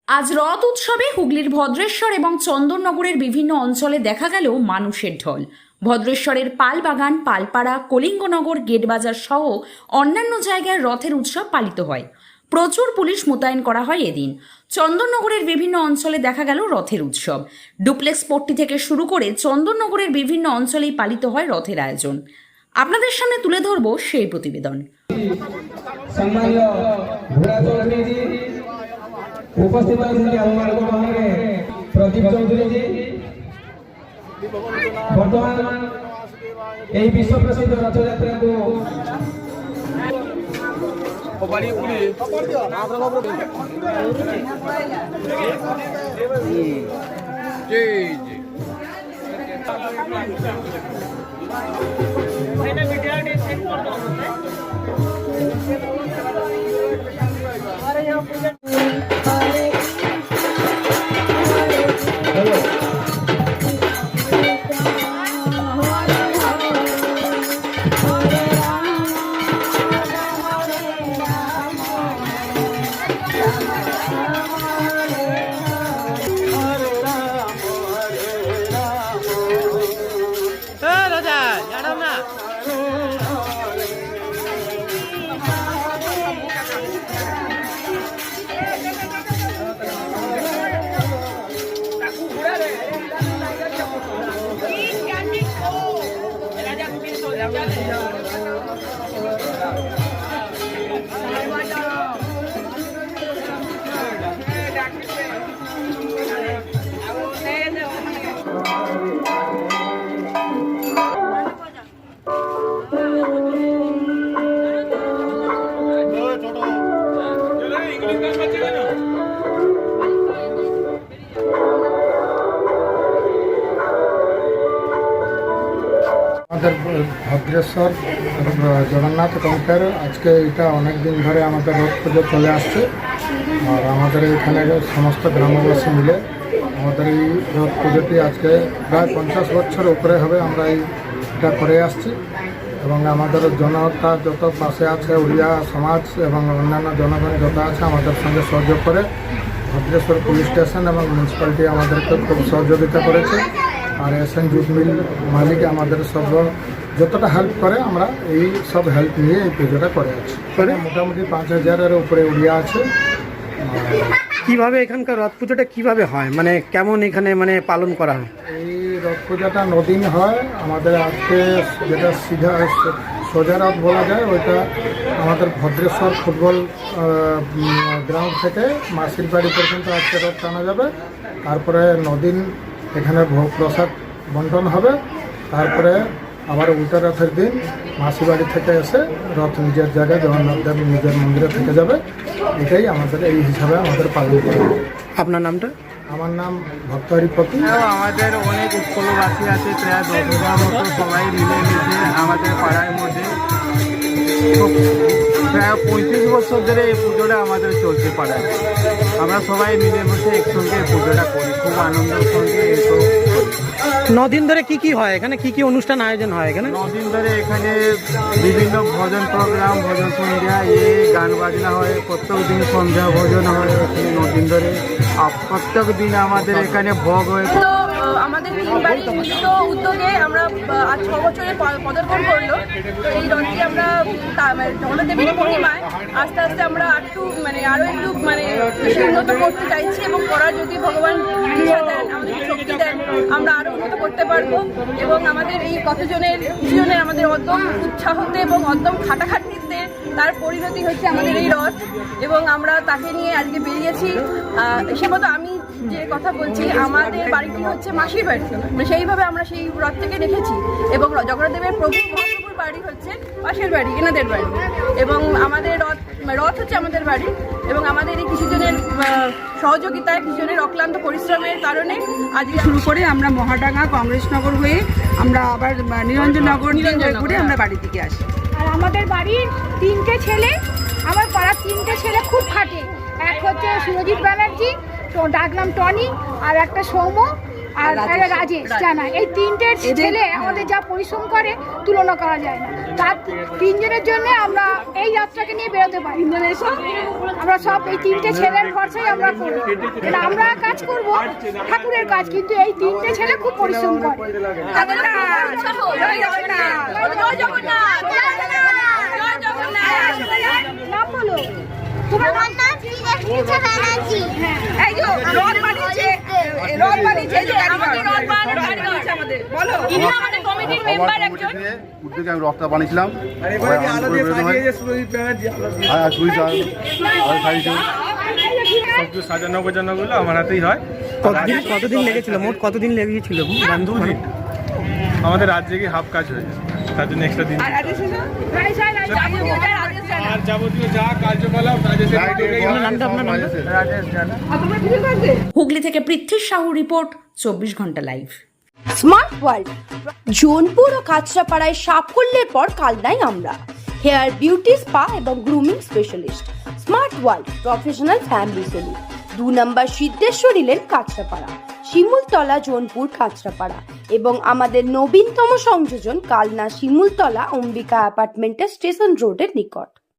আজ রথ উৎসবে হুগলির ভদ্রেশ্বর এবং চন্দননগরের বিভিন্ন অঞ্চলে দেখা গেল মানুষের ঢল। ভদ্রেশ্বরের পালবাগান, পালপাড়া, কলিঙ্গনগর, গেটবাজার সহ অন্যান্য জায়গায় রথের উৎসব পালিত হয়। প্রচুর পুলিশ মোতায়েন করা হয় এদিন। চন্দননগরের বিভিন্ন অঞ্চলে দেখা গেল রথের উৎসব। ডুপ্লেক্স পট্টি থেকে শুরু করে চন্দননগরের বিভিন্ন অঞ্চলেই পালিত হয় রথের আয়োজন। আপনাদের সামনে তুলে ধরব সেই প্রতিবেদন। उपस्थित प्रदीप चौधरी जी बर्तमान विश्व प्रसिद्ध रथयात्रा को ভদ্রেশ্বর জগন্নাথ কমিটির আজকে এটা অনেক দিন ধরে আমাদের রথ পুজো চলে আসছে। আর আমাদের এখানে সমস্ত গ্রামবাসী মিলে আমাদের এই রথ পুজোটি আজকে প্রায় 50 বছর উপরে হবে আমরা এটা করে আসছি। এবং আমাদের জনতা যত পাশে আছে, উড়িয়া সমাজ এবং অন্যান্য জনগণ যত আছে আমাদের সঙ্গে সহযোগ করে। ভদ্রেশ্বর পুলিশ স্টেশন এবং মিউনিসিপ্যালিটি আমাদেরকে খুব সহযোগিতা করেছে। আর এসএন জুট মিল মালিক আমাদের সব যতটা হেল্প করে আমরা এই সব হেল্প নিয়ে এই পুজোটা করে আছি। মোটামুটি 5000-এর উপরে উড়িয়া আছে। কিভাবে এখানকার রথ পুজোটা কিভাবে হয়, মানে কেমন এখানে মানে পালন করা হয়? এই রথ পুজোটা 9 দিন হয়। আমাদের আজকে যেটা সিধা সোজা রথ বলা যায় ওইটা আমাদের ভদ্রেশ্বর ফুটবল গ্রাউন্ড থেকে মাসির বাড়ি পর্যন্ত আজকে রথ টানা যাবে। তারপরে 9 দিন এখানে ভোগ প্রসাদ বন্টন হবে। তারপরে আবার উল্টা রথের দিন মাসি বাড়ি থেকে এসে রথ নিজের জায়গায় জগন্নাথ দেব নিজের মন্দিরে থেকে যাবে। এটাই আমাদের এই হিসাবে আমাদের পালন করা। আপনার নামটা? আমার নাম ভক্তহরিপতি। আমাদের অনেক উৎকলবাসী আছে, প্রায় 10,000 মতো সবাই মিলেমিশে আমাদের পাড়ার মধ্যে প্রায় 35 বছর ধরে এই পুজোটা আমাদের চলছে পাড়ায়। আমরা সবাই মিলেমিশে একসঙ্গে এই পুজোটা করি, খুব আনন্দের সঙ্গে এসব। 9 দিন ধরে কি কি হয় এখানে, কি কি অনুষ্ঠান আয়োজন হয় এখানে? 9 দিন ধরে এখানে বিভিন্ন ভজন প্রোগ্রাম, ভজন সন্ধ্যা, গান বাজনা হয়। প্রত্যেক দিন সন্ধ্যা ভজন হয় এখানে 9 দিন ধরে। প্রত্যেক দিন আমাদের এখানে ভোগ হয়। তো আমাদের তিনবারই মিলিত উদ্যোগে আমরা আজ 6 বছরে পদার্পণ করলো। তো এই রথটি আমরা জগন্নাথ দেবীর পূর্ণিমায় আস্তে আস্তে আমরা আরো একটু বেশি উন্নত করতে চাইছি এবং করার যদি ভগবান ইচ্ছা দেন, আমাদের শক্তি দেন, আমরা আরো উন্নত করতে পারবো। এবং আমাদের এই কতজনের আমাদের অদ্যম উৎসাহতে এবং অদ্যম খাটাখাটনিতে তার পরিণতি হচ্ছে আমাদের এই রথ। এবং আমরা তাকে নিয়ে আজকে বেরিয়েছি। সে মতো আমি যে কথা বলছি, আমাদের বাড়িটি হচ্ছে মাসির বাড়ি, সেইভাবে আমরা সেই রথটাকে রেখেছি। এবং জগন্নাথ দেবের মহাপ্রভুর বাড়ি হচ্ছে পাশের বাড়ি, এনাদের বাড়ি। এবং আমাদের রথ হচ্ছে আমাদের বাড়ি। এবং আমাদের এই কিছুজনের সহযোগিতায়, কিছুজনের অক্লান্ত পরিশ্রমের কারণে আজকে শুরু করে আমরা মহাডাঙ্গা কংগ্রেসনগর হয়ে আমরা আবার নিরঞ্জননগর করে আমরা বাড়ি থেকে আসি। আর আমাদের বাড়ির 3টে ছেলে, আমার পাড়ার 3টে ছেলে খুব খাটে। এক হচ্ছে সুরজিৎ ব্যানার্জি, তো ডাকলাম টনি, আর একটা সৌম্য, আর রাজেশ জানা, এই তিনটে ছেলে আমাদের যা পরিশ্রম করে তুলনা করা যায় না। তার তিনজনের জন্য আমরা এই যাত্রাকে নিয়ে বেরোতে পারি। আমরা সব এই তিনটে ছেলের ভরসায় আমরা করবো, কারণ আমরা কাজ করব ঠাকুরের কাজ, কিন্তু এই তিনটে ছেলে খুব পরিশ্রম করে। নাম বলো তোমার নাম? উদ্যোগে আমি রথটা বানিয়েছিলাম। সবকিছু সাজানো গোছানোগুলো আমার হাতেই হয়। কতদিন লেগেছিল? মোট কতদিন লেগেছিল? দুদিন আমাদের রাত জেগে হাফ কাজ হয়ে যায়, তার জন্য এক্সট্রা দিন। আর যাবতীয় যা কার্যকলাপ হুগলি থেকে পৃথ্বী সাহু রিপোর্ট, 24 ঘন্টা লাইভ। স্মার্ট ওয়ার্ল্ড জোনপুর ও কাঁচরাপাড়ায় সাফল্যের পর কালনায় আমরা হেয়ার বিউটি স্পা এবং grooming specialist. Smart world professional family salon, 2 নম্বর সিদ্ধেশ্বরী লেন, কাঁচরাপাড়া, শিমুলতলা, জোনপুর, কাঁচরাপাড়া এবং আমাদের নবীনতম সংযোজন কালনা শিমুলতলা অম্বিকা অ্যাপার্টমেন্টের স্টেশন রোডের নিকট।